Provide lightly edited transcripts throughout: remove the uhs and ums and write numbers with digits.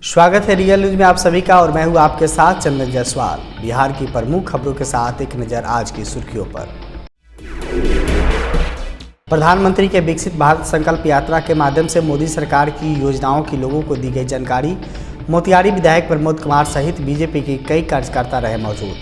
स्वागत है real news में आप सभी का और मैं हूं आपके साथ चंदन जायसवाल। बिहार की प्रमुख खबरों के साथ एक नजर आज की सुर्खियों पर। प्रधानमंत्री के विकसित भारत संकल्प यात्रा के माध्यम से मोदी सरकार की योजनाओं की लोगों को दी गई जानकारी। मोतिहारी विधायक प्रमोद कुमार सहित बीजेपी के कई कार्यकर्ता रहे मौजूद।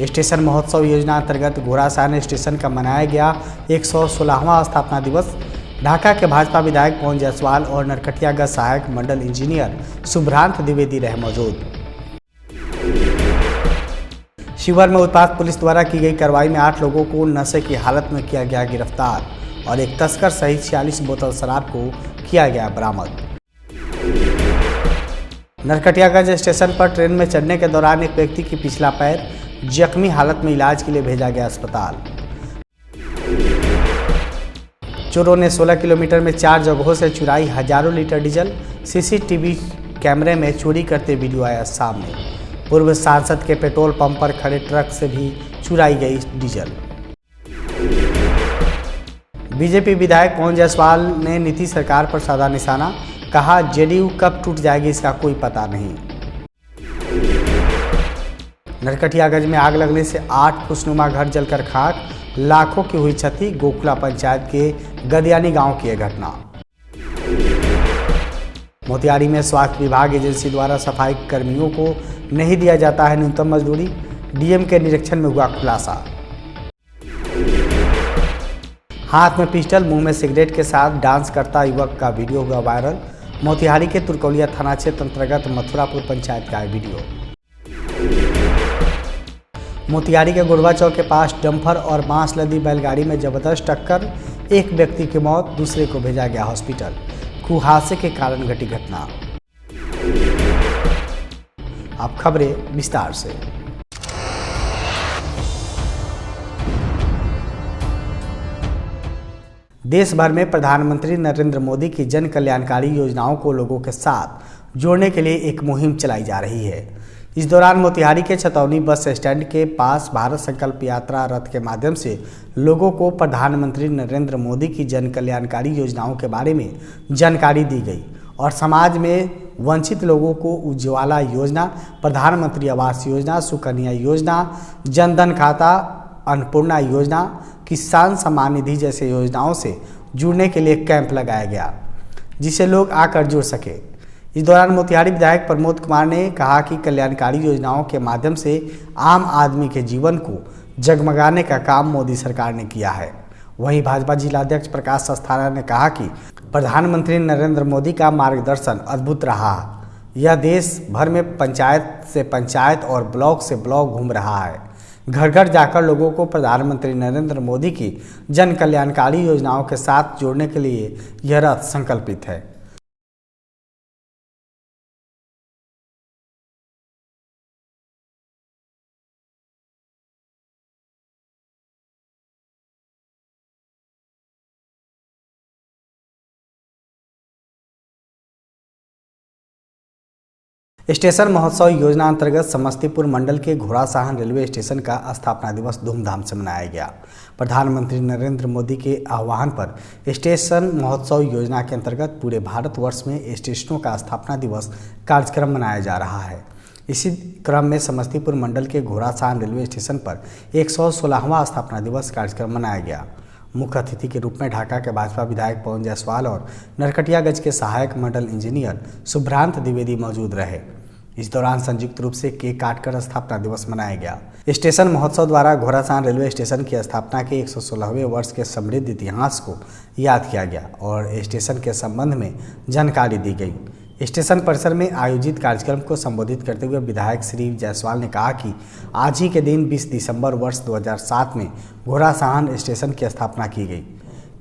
स्टेशन महोत्सव योजना अंतर्गत घोड़ासहन स्टेशन का मनाया गया 116वां स्थापना दिवस। ढाका के भाजपा विधायक पवन जायसवाल और नरकटियागंज सहायक मंडल इंजीनियर शुभ्रांत द्विवेदी रहे मौजूद। शिवहर में उत्पाद पुलिस द्वारा की गई कार्रवाई में 8 लोगों को नशे की हालत में किया गया गिरफ्तार और एक तस्कर सहित 46 बोतल शराब को किया गया बरामद। नरकटियागंज स्टेशन पर ट्रेन में चढ़ने के दौरान एक व्यक्ति की पिछला पैर जख्मी हालत में इलाज के लिए भेजा गया अस्पताल। चोरों ने 16 किलोमीटर में 4 जगहों से चुराई हजारों लीटर डीजल। सीसीटीवी कैमरे में चोरी करते वीडियो आया सामने। पूर्व सांसद के पेट्रोल पंप पर खड़े ट्रक से भी चुराई गई डीजल। बीजेपी विधायक पवन जायसवाल ने नीतीश सरकार पर साधा निशाना। कहा, जेडीयू कब टूट जाएगी इसका कोई पता नहीं। नरकटियागंज में आग लगने से 8 खुशनुमा घर जलकर खाक, लाखों की हुई क्षति। गोकुला पंचायत के गदियानी गांव की यह घटना। मोतिहारी में स्वास्थ्य विभाग एजेंसी द्वारा सफाई कर्मियों को नहीं दिया जाता है न्यूनतम मजदूरी। डीएम के निरीक्षण में हुआ खुलासा। हाथ में पिस्टल मुंह में सिगरेट के साथ डांस करता युवक का वीडियो हुआ वायरल। मोतिहारी के तुरकौलिया थाना क्षेत्र अंतर्गत मथुरापुर पंचायत का वीडियो। मोतिहारी के गुड़वा चौक के पास डंपर और बांस लदी बैलगाड़ी में जबरदस्त टक्कर। एक व्यक्ति की मौत, दूसरे को भेजा गया हॉस्पिटल। कुहासे के कारण घटी घटना। अब खबरें विस्तार से। देश भर में प्रधानमंत्री नरेंद्र मोदी की जन कल्याणकारी योजनाओं को लोगों के साथ जोड़ने के लिए एक मुहिम चलाई जा रही है। इस दौरान मोतिहारी के छतौनी बस स्टैंड के पास भारत संकल्प यात्रा रथ के माध्यम से लोगों को प्रधानमंत्री नरेंद्र मोदी की जन कल्याणकारी योजनाओं के बारे में जानकारी दी गई और समाज में वंचित लोगों को उज्ज्वला योजना, प्रधानमंत्री आवास योजना, सुकन्या योजना, जनधन खाता, अन्नपूर्णा योजना, किसान सम्मान निधि जैसे योजनाओं से जुड़ने के लिए कैंप लगाया गया जिसे लोग आकर जुड़ सके। इस दौरान मोतिहारी विधायक प्रमोद कुमार ने कहा कि कल्याणकारी योजनाओं के माध्यम से आम आदमी के जीवन को जगमगाने का काम मोदी सरकार ने किया है। वहीं भाजपा जिलाध्यक्ष प्रकाश अस्थाना ने कहा कि प्रधानमंत्री नरेंद्र मोदी का मार्गदर्शन अद्भुत रहा। यह देश भर में पंचायत से पंचायत और ब्लॉक से ब्लॉक घूम रहा है। घर घर जाकर लोगों को प्रधानमंत्री नरेंद्र मोदी की जन कल्याणकारी योजनाओं के साथ जोड़ने के लिए यह रथ संकल्पित है। स्टेशन महोत्सव योजना अंतर्गत समस्तीपुर मंडल के घोड़ासहन रेलवे स्टेशन का स्थापना दिवस धूमधाम से मनाया गया। प्रधानमंत्री नरेंद्र मोदी के आह्वान पर स्टेशन महोत्सव योजना के अंतर्गत पूरे भारतवर्ष में स्टेशनों का स्थापना दिवस कार्यक्रम मनाया जा रहा है। इसी क्रम में समस्तीपुर मंडल के घोड़ासहन रेलवे स्टेशन पर 116वां स्थापना दिवस कार्यक्रम मनाया गया। मुख्य अतिथि के रूप में ढाका के भाजपा विधायक पवन जायसवाल और नरकटियागंज के सहायक मंडल इंजीनियर शुभ्रांत द्विवेदी मौजूद रहे। इस दौरान संयुक्त रूप से केक काटकर स्थापना दिवस मनाया गया। स्टेशन महोत्सव द्वारा घोड़ासहन रेलवे स्टेशन की स्थापना के 116वें वर्ष के समृद्ध इतिहास को याद किया गया और स्टेशन के संबंध में जानकारी दी गई। स्टेशन परिसर में आयोजित कार्यक्रम को संबोधित करते हुए विधायक श्री जायसवाल ने कहा कि आज ही के दिन 20 दिसंबर वर्ष 2007 में घोड़ासहन स्टेशन की स्थापना की गई।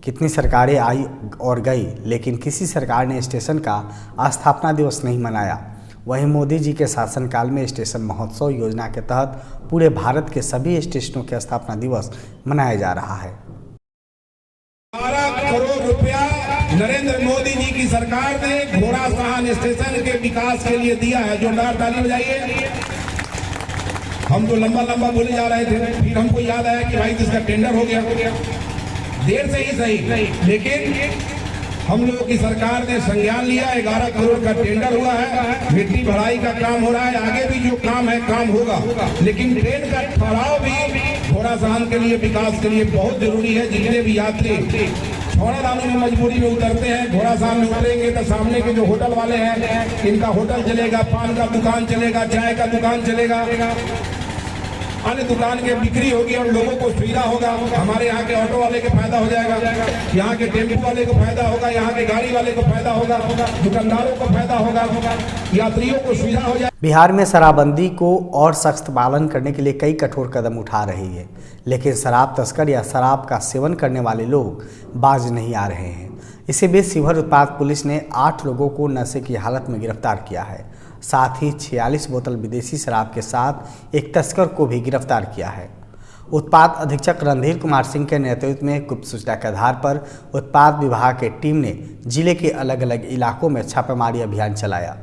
कितनी सरकारें आई और गई, लेकिन किसी सरकार ने स्टेशन का स्थापना दिवस नहीं मनाया। वहीं मोदी जी के शासनकाल में स्टेशन महोत्सव योजना के तहत पूरे भारत के सभी स्टेशनों के स्थापना दिवस मनाया जा रहा है। 12 करोड़ रुपया नरेंद्र मोदी जी की सरकार ने घोड़ासहन स्टेशन के विकास के लिए दिया है। जोरदार ताली बजाइए। हम तो लंबा बोले जा रहे थे, फिर हमको याद आया कि भाई इसका टेंडर हो गया। देर से ही सही, लेकिन हम लोगों की सरकार ने संज्ञान लिया, 11 करोड़ का टेंडर हुआ है, मिट्टी भराई का काम हो रहा है, आगे भी जो काम है काम होगा। लेकिन ट्रेन का ठहराव भी घोड़ासहन के लिए, विकास के लिए बहुत जरूरी है। जितने भी यात्री छौड़ादानों में मजबूरी में उतरते हैं, घोड़ासहन में उतरेंगे तो सामने के जो होटल वाले हैं, इनका होटल चलेगा, पान का दुकान चलेगा, चाय का दुकान चलेगा, अन्य दुकान की बिक्री होगी और लोगों को सुविधा होगा। हमारे यहाँ के ऑटो वाले को फायदा हो जाएगा, यहाँ के टेम्पो वाले को फायदा होगा, यहाँ के गाड़ी वाले को फायदा होगा, दुकानदारों को फायदा होगा, यात्रियों को सुविधा हो जाएगी। बिहार में शराबबंदी को और सख्त पालन करने के लिए कई कठोर कदम उठा रही है, लेकिन शराब तस्कर या शराब का सेवन करने वाले लोग बाज नहीं आ रहे हैं। इसी बीच शिवहर उत्पाद पुलिस ने 8 लोगों को नशे की हालत में गिरफ्तार किया है। साथ ही 46 बोतल विदेशी शराब के साथ एक तस्कर को भी गिरफ्तार किया है। उत्पाद अधीक्षक रणधीर कुमार सिंह के नेतृत्व में गुप्त सूचना के आधार पर उत्पाद विभाग की टीम ने जिले के अलग अलग इलाकों में छापेमारी अभियान चलाया।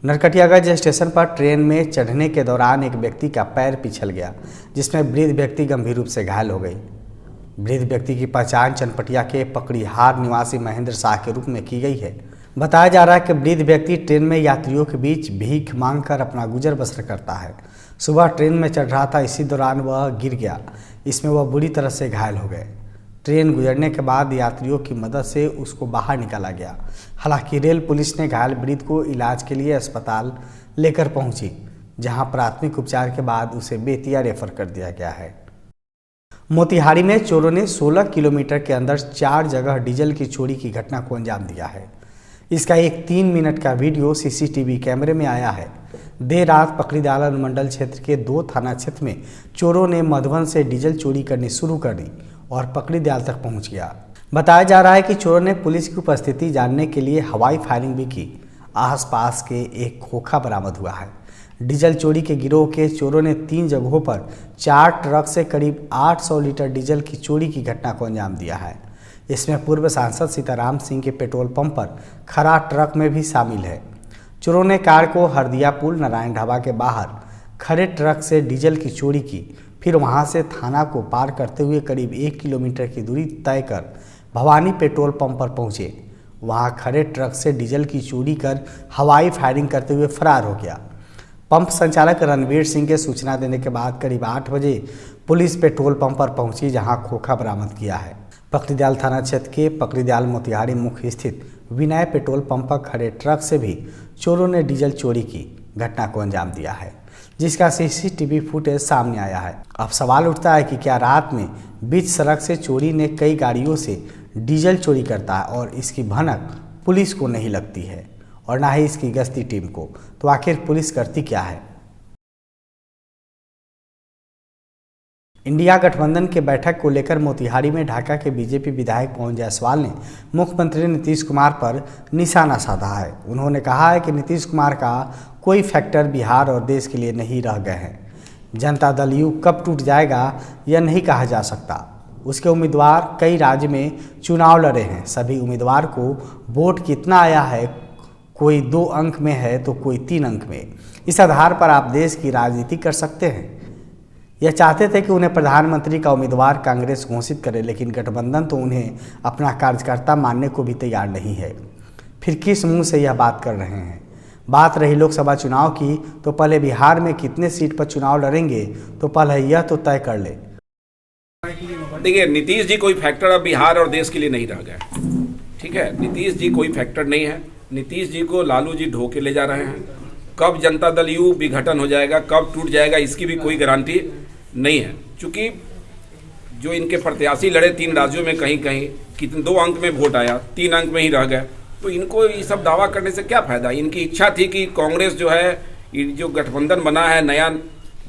नरकटियागंज स्टेशन पर ट्रेन में चढ़ने के दौरान एक व्यक्ति का पैर पिछल गया, जिसमें वृद्ध व्यक्ति गंभीर रूप से घायल हो गई। वृद्ध व्यक्ति की पहचान चनपटिया के पकड़ीहार निवासी महेंद्र शाह के रूप में की गई है। बताया जा रहा है कि वृद्ध व्यक्ति ट्रेन में यात्रियों के बीच भीख मांगकर अपना गुजर बसर करता है। सुबह ट्रेन में चढ़ रहा था, इसी दौरान वह गिर गया। इसमें वह बुरी तरह से घायल हो गए। ट्रेन गुजरने के बाद यात्रियों की मदद से उसको बाहर निकाला गया। हालांकि रेल पुलिस ने घायल वृद्ध को इलाज के लिए अस्पताल लेकर पहुंची, जहां प्राथमिक उपचार के बाद उसे बेतिया रेफर कर दिया गया है। मोतिहारी में चोरों ने 16 किलोमीटर के अंदर 4 जगह डीजल की चोरी की घटना को अंजाम दिया है। इसका एक 3 मिनट का वीडियो सीसीटीवी कैमरे में आया है। देर रात पकड़ीदाल अनुमंडल क्षेत्र के 2 थाना क्षेत्र में चोरों ने मधुबन से डीजल चोरी करनी शुरू कर दी और पकड़ीदाल तक पहुंच गया। बताया जा रहा है कि चोरों ने पुलिस की उपस्थिति जानने के लिए हवाई फायरिंग भी की। आसपास के एक खोखा बरामद हुआ है। डीजल चोरी के गिरोह के चोरों ने 3 जगहों पर 4 ट्रक से करीब 800 लीटर डीजल की चोरी की घटना को अंजाम दिया है। इसमें पूर्व सांसद सीताराम सिंह के पेट्रोल पंप पर खड़ा ट्रक में भी शामिल है। चोरों ने कार को हरदिया पुल नारायण ढाबा के बाहर खड़े ट्रक से डीजल की चोरी की, फिर वहां से थाना को पार करते हुए करीब 1 किलोमीटर की दूरी तय कर भवानी पेट्रोल पंप पर पहुंचे। वहां खड़े ट्रक से डीजल की चोरी कर हवाई फायरिंग करते हुए फरार हो गया। पंप संचालक रणवीर सिंह के सूचना देने के बाद करीब 8 बजे पुलिस पेट्रोल पंप पर पहुंची, जहां खोखा बरामद किया है। पकड़ीदाल थाना क्षेत्र के पकड़ीदाल मोतिहारी मुख्य स्थित विनय पेट्रोल पंप पर खड़े ट्रक से भी चोरों ने डीजल चोरी की घटना को अंजाम दिया है, जिसका सीसीटीवी फुटेज सामने आया है। अब सवाल उठता है कि क्या रात में बीच सड़क से चोरी ने कई गाड़ियों से डीजल चोरी करता है और इसकी भनक पुलिस को नहीं लगती है और ना ही इसकी गश्ती टीम को, तो आखिर पुलिस करती क्या है? इंडिया गठबंधन के बैठक को लेकर मोतिहारी में ढाका के बीजेपी विधायक पवन जायसवाल ने मुख्यमंत्री नीतीश कुमार पर निशाना साधा है। उन्होंने कहा है कि नीतीश कुमार का कोई फैक्टर बिहार और देश के लिए नहीं रह गए हैं। जनता दल यू कब टूट जाएगा यह नहीं कहा जा सकता। उसके उम्मीदवार कई राज्य में चुनाव लड़े हैं। सभी उम्मीदवार को वोट कितना आया है, कोई 2 अंक में है तो कोई 3 अंक में। इस आधार पर आप देश की राजनीति कर सकते हैं। यह चाहते थे कि उन्हें प्रधानमंत्री का उम्मीदवार कांग्रेस घोषित करे, लेकिन गठबंधन तो उन्हें अपना कार्यकर्ता मानने को भी तैयार नहीं है। फिर किस मुंह से यह बात कर रहे हैं? बात रही लोकसभा चुनाव की, तो पहले बिहार में कितने सीट पर चुनाव लड़ेंगे तो पहले यह तो तय कर ले। देखिए, नीतीश जी कोई फैक्टर अब बिहार और देश के लिए नहीं रह गए। ठीक है, नीतीश जी कोई फैक्टर नहीं है। नीतीश जी को लालू जी ढो के ले जा रहे हैं। कब जनता दल यू विघटन हो जाएगा, कब टूट जाएगा, इसकी भी कोई गारंटी नहीं है। चूंकि जो इनके प्रत्याशी लड़े 3 राज्यों में कहीं कहीं कितने 2 अंक में वोट आया, 3 अंक में ही रह गए, तो इनको ये सब दावा करने से क्या फायदा। इनकी इच्छा थी कि कांग्रेस जो है, जो गठबंधन बना है नया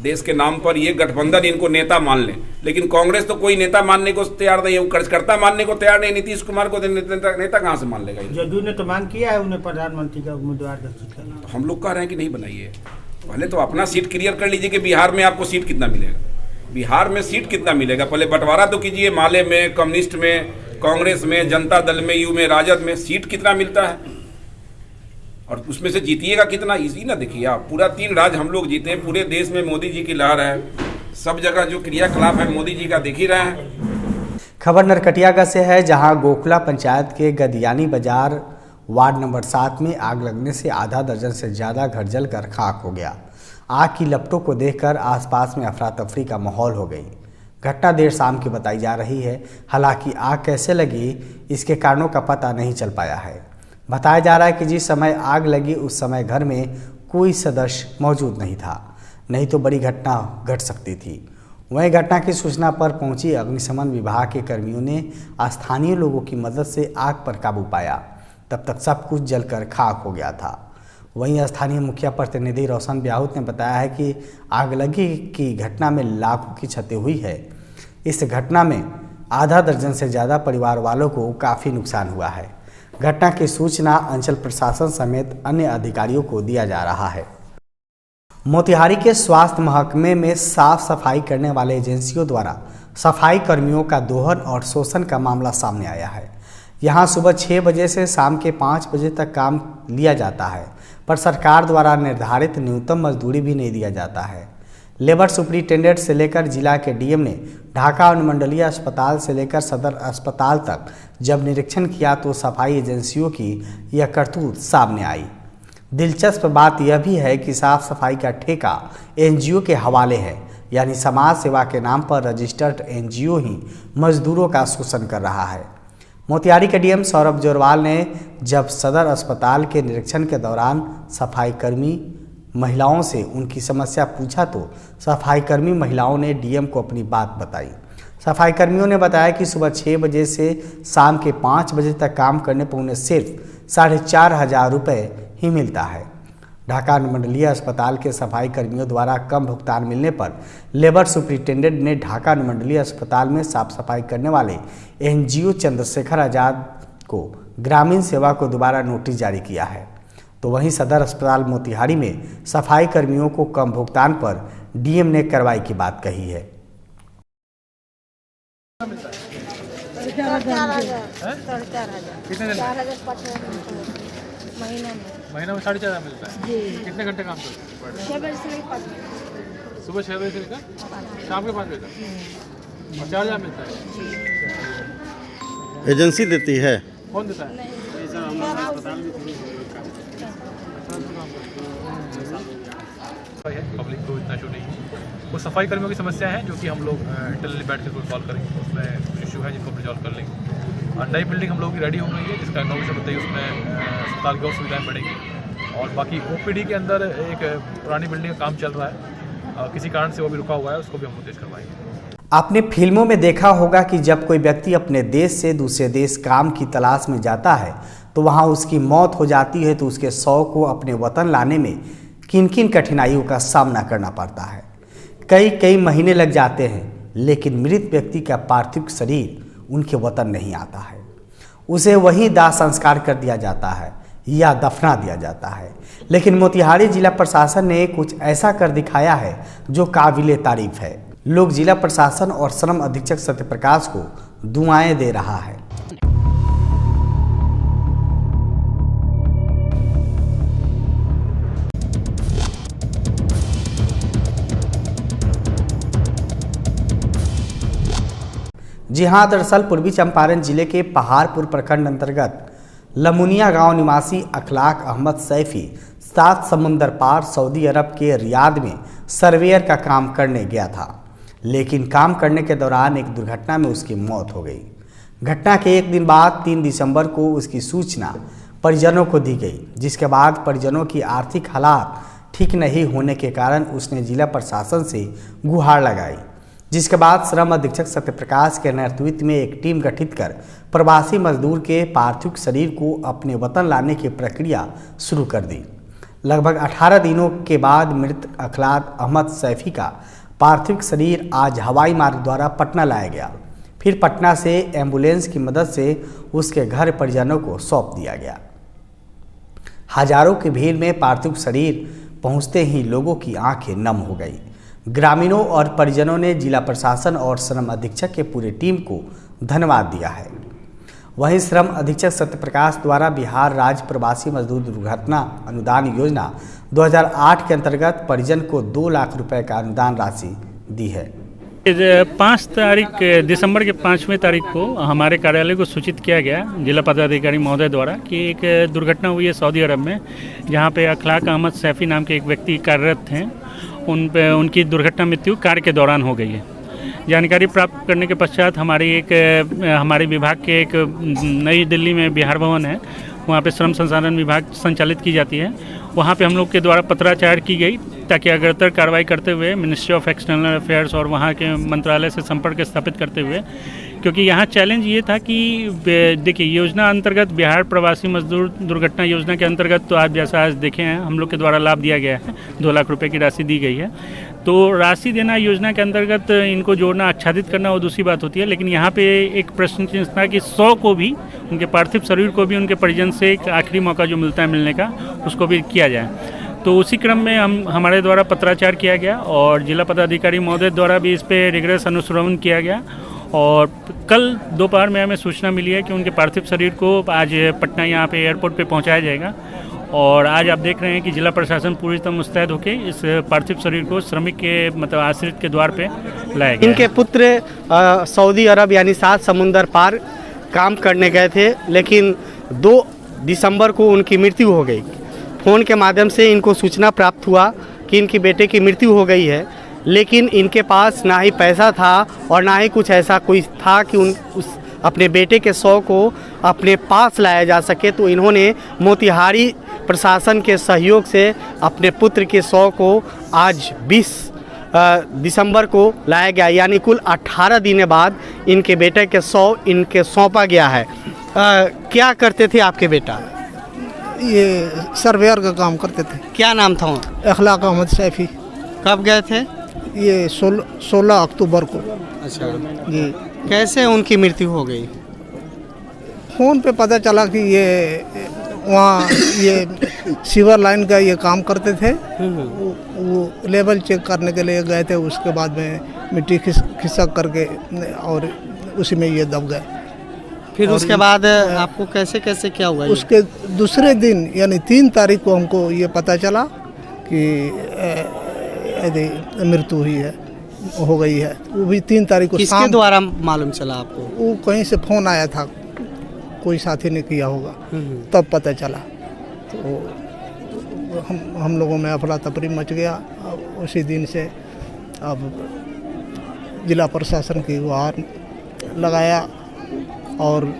देश के नाम पर, ये गठबंधन इनको नेता मान ले, लेकिन कांग्रेस तो कोई नेता मानने को तैयार नहीं है, वो कार्यकर्ता मानने को तैयार नहीं। नीतीश कुमार को नेता कहाँ से मान लेगा? जदयू ने तो मांग किया है उन्हें प्रधानमंत्री का उम्मीदवार घोषित करना। तो हम लोग कह रहे हैं कि नहीं बनाइए। पहले तो अपना सीट क्लियर कर लीजिए कि बिहार में आपको सीट कितना मिलेगा। बिहार में सीट कितना मिलेगा पहले बंटवारा तो कीजिए। माले में, कम्युनिस्ट में, कांग्रेस में, जनता दल में, यू में, राजद में सीट कितना मिलता है। और उसमें से जीतिएगा कितना, इजी ना। देखिए आप, पूरा 3 राज्य हम लोग जीते, पूरे देश में मोदी जी की लहर है, सब जगह जो क्रियाकलाप है मोदी जी का देख ही रहे हैं। खबर नरकटियागंज से है, जहां गोखला पंचायत के गदियानी बाजार वार्ड नंबर 7 में आग लगने से आधा दर्जन से ज़्यादा घर जलकर खाक हो गया। आग की लपटों को देखकर आसपास में अफरा तफरी का माहौल हो गई। घटना देर शाम की बताई जा रही है। हालांकि आग कैसे लगी इसके कारणों का पता नहीं चल पाया है। बताया जा रहा है कि जिस समय आग लगी उस समय घर में कोई सदस्य मौजूद नहीं था, नहीं तो बड़ी घटना घट सकती थी। वहीं घटना की सूचना पर पहुंची अग्निशमन विभाग के कर्मियों ने स्थानीय लोगों की मदद से आग पर काबू पाया। तब तक सब कुछ जलकर खाक हो गया था। वहीं स्थानीय मुखिया प्रतिनिधि रोशन ब्याहुत ने बताया है कि आगलगी की घटना में लाखों की क्षति हुई है। इस घटना में आधा दर्जन से ज़्यादा परिवार वालों को काफ़ी नुकसान हुआ है। घटना की सूचना अंचल प्रशासन समेत अन्य अधिकारियों को दिया जा रहा है। मोतिहारी के स्वास्थ्य महकमे में साफ सफाई करने वाले एजेंसियों द्वारा सफाई कर्मियों का दोहन और शोषण का मामला सामने आया है। यहां सुबह 6 बजे से शाम के 5 बजे तक काम लिया जाता है, पर सरकार द्वारा निर्धारित न्यूनतम मजदूरी भी नहीं दिया जाता है। लेबर सुपरिटेंडेंट से लेकर जिला के डीएम ने ढाका अनुमंडलीय अस्पताल से लेकर सदर अस्पताल तक जब निरीक्षण किया तो सफाई एजेंसियों की यह करतूत सामने आई। दिलचस्प बात यह भी है कि साफ सफाई का ठेका एनजीओ के हवाले है, यानी समाज सेवा के नाम पर रजिस्टर्ड एनजीओ ही मजदूरों का शोषण कर रहा है। मोतिहारी के डीएम सौरभ जोरवाल ने जब सदर अस्पताल के निरीक्षण के दौरान सफाई कर्मी महिलाओं से उनकी समस्या पूछा तो सफाई कर्मी महिलाओं ने डीएम को अपनी बात बताई। सफाई कर्मियों ने बताया कि सुबह 6 बजे से शाम के 5 बजे तक काम करने पर उन्हें सिर्फ 4,500 रुपये ही मिलता है। ढाका अनुमंडलीय अस्पताल के सफाई कर्मियों द्वारा कम भुगतान मिलने पर लेबर सुपरिटेंडेंट ने ढाका अनुमंडलीय अस्पताल में साफ सफाई करने वाले एनजीओ चंद्रशेखर आजाद को ग्रामीण सेवा को दोबारा नोटिस जारी किया है। तो वहीं सदर अस्पताल मोतिहारी में सफाई कर्मियों को कम भुगतान पर डीएम ने कार्रवाई की बात कही है। महीना में 4,500 मिलता है जी। कितने घंटे काम करते हैं? 6 बजे से लेकर सुबह 6 बजे से लेकर शाम के 5 बजे तक। और 4,000 मिलता है। एजेंसी देती है? कौन देता है? पब्लिक को इतना इशू नहीं। वो सफाई कर्मियों की समस्या है जो कि हम लोग इंटरनली बैठ कर सॉल्व करेंगे। उसमें कुछ इशू है जिनको रिजॉल्व कर लेंगे। और नई बिल्डिंग हम लोगों की रेडी हो गई है, जिसका इनोवेशन बताइए उसमें अस्पताल की और सुविधाएँ बढ़ेंगी। और बाकी ओपीडी के अंदर एक पुरानी बिल्डिंग का काम चल रहा है, किसी कारण से वो भी रुका हुआ है, उसको भी हम लोग तेज करवाएंगे। आपने फिल्मों में देखा होगा कि जब कोई व्यक्ति अपने देश से दूसरे देश काम की तलाश में जाता है तो वहाँ उसकी मौत हो जाती है, तो उसके शव को अपने वतन लाने में किन किन कठिनाइयों का सामना करना पड़ता है। कई महीने लग जाते हैं, लेकिन मृत व्यक्ति का पार्थिव शरीर उनके वतन नहीं आता है। उसे वहीं दाह संस्कार कर दिया जाता है या दफना दिया जाता है। लेकिन मोतिहारी जिला प्रशासन ने कुछ ऐसा कर दिखाया है जो काबिले तारीफ है। लोग जिला प्रशासन और श्रम अधीक्षक सत्यप्रकाश को दुआएं दे रहा है। जी हाँ, दरअसल पूर्वी चंपारण जिले के पहाड़पुर प्रखंड अंतर्गत लमुनिया गांव निवासी अखलाक अहमद सैफी 7 समुंदर पार सऊदी अरब के रियाद में सर्वेयर का काम करने गया था, लेकिन काम करने के दौरान एक दुर्घटना में उसकी मौत हो गई। घटना के एक दिन बाद 3 दिसंबर को उसकी सूचना परिजनों को दी गई, जिसके बाद परिजनों की आर्थिक हालात ठीक नहीं होने के कारण उसने जिला प्रशासन से गुहार लगाई, जिसके बाद श्रम अधीक्षक सत्यप्रकाश के नेतृत्व में एक टीम गठित कर प्रवासी मजदूर के पार्थिव शरीर को अपने वतन लाने की प्रक्रिया शुरू कर दी। लगभग 18 दिनों के बाद मृत अखलाक अहमद सैफी का पार्थिव शरीर आज हवाई मार्ग द्वारा पटना लाया गया। फिर पटना से एम्बुलेंस की मदद से उसके घर परिजनों को सौंप दिया गया। हजारों की भीड़ में पार्थिव शरीर पहुंचते ही लोगों की आंखें नम हो गई। ग्रामीणों और परिजनों ने जिला प्रशासन और श्रम अधीक्षक के पूरी टीम को धन्यवाद दिया है। वहीं श्रम अधीक्षक सत्यप्रकाश द्वारा बिहार राज्य प्रवासी मजदूर दुर्घटना अनुदान योजना 2008 के अंतर्गत परिजन को 2 लाख रुपए का अनुदान राशि दी है। 5 तारीख दिसंबर के 5वें तारीख को हमारे कार्यालय को सूचित किया गया जिला पदाधिकारी महोदय द्वारा कि एक दुर्घटना हुई है सऊदी अरब में, जहां पे अखलाक अहमद सैफी नाम के एक व्यक्ति कार्यरत थे। उनकी दुर्घटना मृत्यु कार्य के दौरान हो गई है। जानकारी प्राप्त करने के पश्चात हमारे विभाग के एक नई दिल्ली में बिहार भवन है, वहाँ पे श्रम संसाधन विभाग संचालित की जाती है। वहाँ पे हम लोग के द्वारा पत्राचार की गई ताकि अग्रतर कार्रवाई करते हुए मिनिस्ट्री ऑफ एक्सटर्नल अफेयर्स और वहाँ के मंत्रालय से संपर्क स्थापित करते हुए, क्योंकि यहाँ चैलेंज ये था कि देखिए योजना अंतर्गत बिहार प्रवासी मजदूर दुर्घटना योजना के अंतर्गत तो आप जैसा आज देखे हैं हम लोग के द्वारा लाभ दिया गया है, 2 लाख रुपए की राशि दी गई है। तो राशि देना योजना के अंतर्गत इनको जोड़ना आच्छादित करना वो दूसरी बात होती है, लेकिन यहाँ पे एक प्रश्न चिन्ह था कि 100 को भी उनके पार्थिव शरीर को भी उनके परिजन से एक आखिरी मौका जो मिलता है मिलने का उसको भी किया जाए। तो उसी क्रम में हमारे द्वारा पत्राचार किया गया और जिला पदाधिकारी महोदय द्वारा भी इस पर रिगरस अनुश्रवण किया गया और कल दोपहर में हमें सूचना मिली है कि उनके पार्थिव शरीर को आज पटना यहाँ पे एयरपोर्ट पे पहुँचाया जाएगा और आज आप देख रहे हैं कि जिला प्रशासन पूरी तरह मुस्तैद होकर इस पार्थिव शरीर को श्रमिक के मतलब आश्रित के द्वार पे लाया गया। इनके पुत्र सऊदी अरब यानी 7 समुंदर पार काम करने गए थे, लेकिन 2 दिसंबर को उनकी मृत्यु हो गई। फ़ोन के माध्यम से इनको सूचना प्राप्त हुआ कि इनकी बेटे की मृत्यु हो गई है, लेकिन इनके पास ना ही पैसा था और ना ही कुछ ऐसा कोई था कि अपने बेटे के 100 को अपने पास लाया जा सके। तो इन्होंने मोतिहारी प्रशासन के सहयोग से अपने पुत्र के 100 को आज 20 दिसंबर को लाया गया, यानी कुल 18 दिन बाद इनके बेटे के 100 इनके सौंपा गया है। क्या करते थे आपके बेटा? ये सर्वेयर का काम करते थे। क्या नाम था? अखलाक अहमद सैफी। कब गए थे? ये 16 अक्टूबर को। अच्छा जी। कैसे उनकी मृत्यु हो गई? फ़ोन पे पता चला कि ये वहाँ ये सीवर लाइन का ये काम करते थे। वो लेवल चेक करने के लिए गए थे, उसके बाद में मिट्टी खिसक करके और उसी में ये दब गए। फिर उसके बाद आपको कैसे कैसे क्या हुआ? उसके दूसरे दिन यानी 3 तारीख को हमको ये पता चला कि मृत्यु हुई है, हो गई है। वो भी 3 तारीख को। किसके द्वारा मालूम चला आपको? वो कहीं से फ़ोन आया था, कोई साथी ने किया होगा, तब पता चला। तो हम लोगों में अफरा तफरी मच गया। उसी दिन से अब जिला प्रशासन की गुहार लगाया और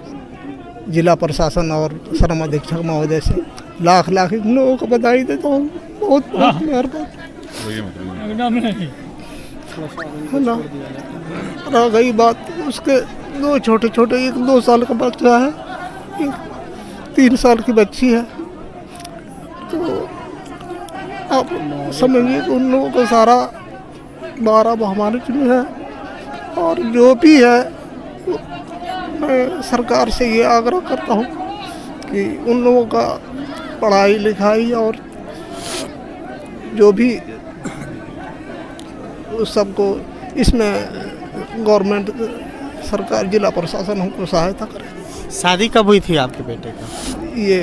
जिला प्रशासन और श्रम अधीक्षक महोदय से लाख इन लोगों को बधाई देता हूँ। बहुत मेहरबानी। रह गई बात उसके 2 छोटे एक 2 साल का बच्चा है, एक 3 साल की बच्ची है। तो आप समझिए कि उन लोगों को सारा 12 हमारे चुने है और जो भी है मैं सरकार से ये आग्रह करता हूँ कि उन लोगों का पढ़ाई लिखाई और जो भी उस सबको इसमें गवर्नमेंट सरकार जिला प्रशासन हमको सहायता करे। शादी कब हुई थी आपके बेटे का? ये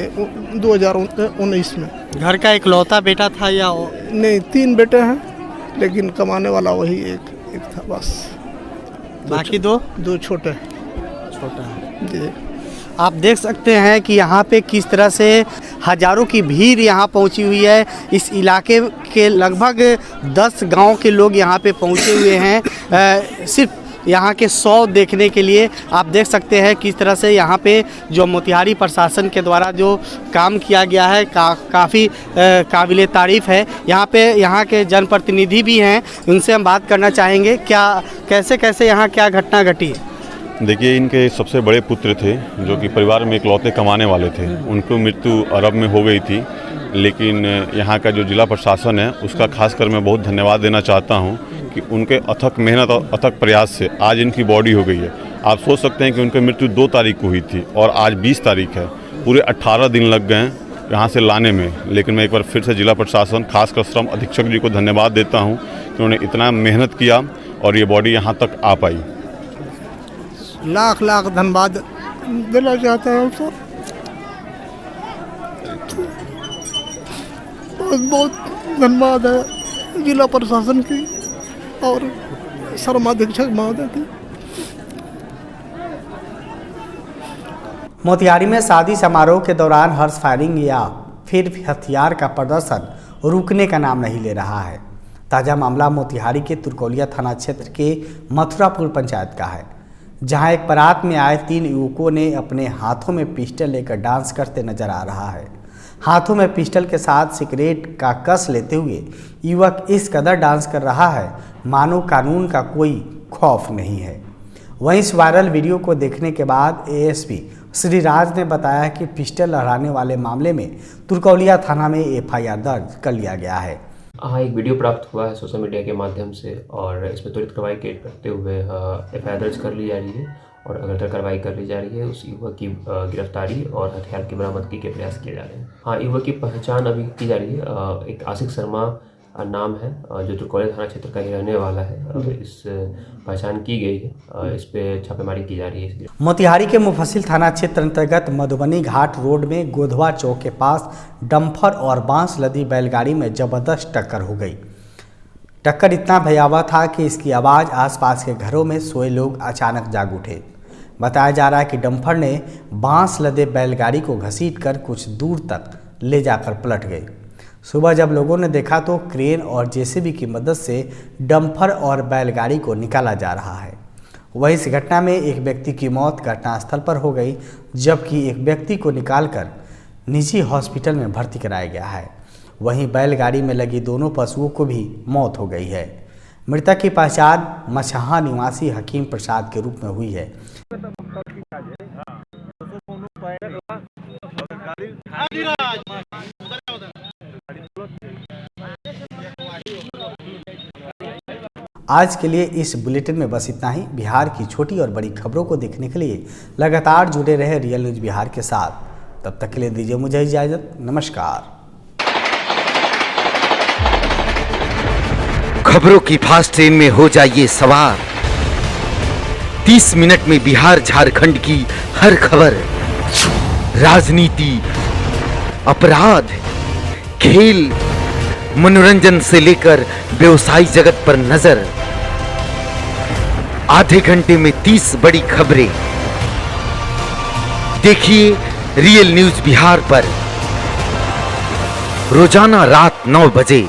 2019 में। घर का इकलौता बेटा था या? नहीं, 3 बेटे हैं, लेकिन कमाने वाला वही एक था बस। बाकी 2 छोटे है जी। आप देख सकते हैं कि यहाँ पे किस तरह से हजारों की भीड़ यहाँ पहुँची हुई है। इस इलाके के लगभग 10 गांव के लोग यहाँ पे पहुँचे हुए हैं सिर्फ यहाँ के 100 देखने के लिए। आप देख सकते हैं किस तरह से यहाँ पे जो मोतिहारी प्रशासन के द्वारा जो काम किया गया है काफ़ी काबिले तारीफ़ है। यहाँ के जनप्रतिनिधि भी हैं, उनसे हम बात करना चाहेंगे। कैसे यहाँ क्या घटना घटी? देखिए, इनके सबसे बड़े पुत्र थे जो कि परिवार में इकलौते कमाने वाले थे। उनको मृत्यु अरब में हो गई थी, लेकिन यहाँ का जो जिला प्रशासन है उसका खासकर मैं बहुत धन्यवाद देना चाहता हूँ कि उनके अथक मेहनत और अथक प्रयास से आज इनकी बॉडी हो गई है। आप सोच सकते हैं कि उनकी मृत्यु 2 तारीख को हुई थी और आज 20 तारीख है। पूरे 18 दिन लग गए यहाँ से लाने में। लेकिन मैं एक बार फिर से जिला प्रशासन खासकर श्रम अधीक्षक जी को धन्यवाद देता हूँ कि उन्होंने इतना मेहनत किया और ये बॉडी यहाँ तक आ पाई। लाख धन्यवाद देना चाहता हूँ सर। बहुत बहुत धन्यवाद है जिला प्रशासन की और श्रमाधीक्षक महोदय की। मोतिहारी में शादी समारोह के दौरान हर्ष फायरिंग या फिर हथियार का प्रदर्शन रुकने का नाम नहीं ले रहा है। ताज़ा मामला मोतिहारी के तुरकौलिया थाना क्षेत्र के मथुरापुर पंचायत का है, जहां एक बारात में आए 3 युवकों ने अपने हाथों में पिस्टल लेकर डांस करते नजर आ रहा है। हाथों में पिस्टल के साथ सिगरेट का कस लेते हुए युवक इस कदर डांस कर रहा है मानो कानून का कोई खौफ नहीं है। वहीं इस वायरल वीडियो को देखने के बाद एएसपी श्री राज ने बताया कि पिस्टल लहराने वाले मामले में तुरकौलिया थाना में एफआईआर दर्ज कर लिया गया है। हाँ, एक वीडियो प्राप्त हुआ है सोशल मीडिया के माध्यम से और इसमें त्वरित कार्रवाई करते हुए एफआईआर दर्ज कर ली जा रही है और अग्रतर कार्रवाई कर ली जा रही है। उस युवक की गिरफ्तारी और हथियार की बरामदगी के प्रयास किए जा रहे हैं। हाँ, युवक की पहचान अभी की जा रही है। एक आशिक शर्मा नाम है जो तुरकौलिया थाना क्षेत्र का ही रहने वाला है। इस पहचान की गई है, इस पे छापेमारी की जा रही है। मोतिहारी के मुफस्सिल थाना क्षेत्र अंतर्गत मधुबनी घाट रोड में गोधवा चौक के पास डंपर और बांस लदी बैलगाड़ी में जबरदस्त टक्कर हो गई। टक्कर इतना भयावह था कि इसकी आवाज़ आसपास के घरों में सोए लोग अचानक जाग उठे। बताया जा रहा है कि डंपर ने बांस लदे बैलगाड़ी को घसीटकर कुछ दूर तक ले जाकर पलट गई। सुबह जब लोगों ने देखा तो क्रेन और जेसीबी की मदद से डंपर और बैलगाड़ी को निकाला जा रहा है। वहीं इस घटना में एक व्यक्ति की मौत घटनास्थल पर हो गई, जबकि एक व्यक्ति को निकालकर निजी हॉस्पिटल में भर्ती कराया गया है। वहीं बैलगाड़ी में लगी दोनों पशुओं को भी मौत हो गई है। मृतक की पहचान मछहा निवासी हकीम प्रसाद के रूप में हुई है। आज के लिए इस बुलेटिन में बस इतना ही। बिहार की छोटी और बड़ी खबरों को देखने के लिए लगातार जुड़े रहे रियल न्यूज बिहार के साथ। तब तक के लिए दीजिए मुझे इजाजत। नमस्कार। खबरों की फास्ट ट्रेन में हो जाइए सवार। 30 मिनट में बिहार झारखंड की हर खबर, राजनीति, अपराध, खेल, मनोरंजन से लेकर व्यवसायिक जगत पर नजर। आधे घंटे में 30 बड़ी खबरें। देखिए रियल न्यूज बिहार पर रोजाना रात 9 बजे।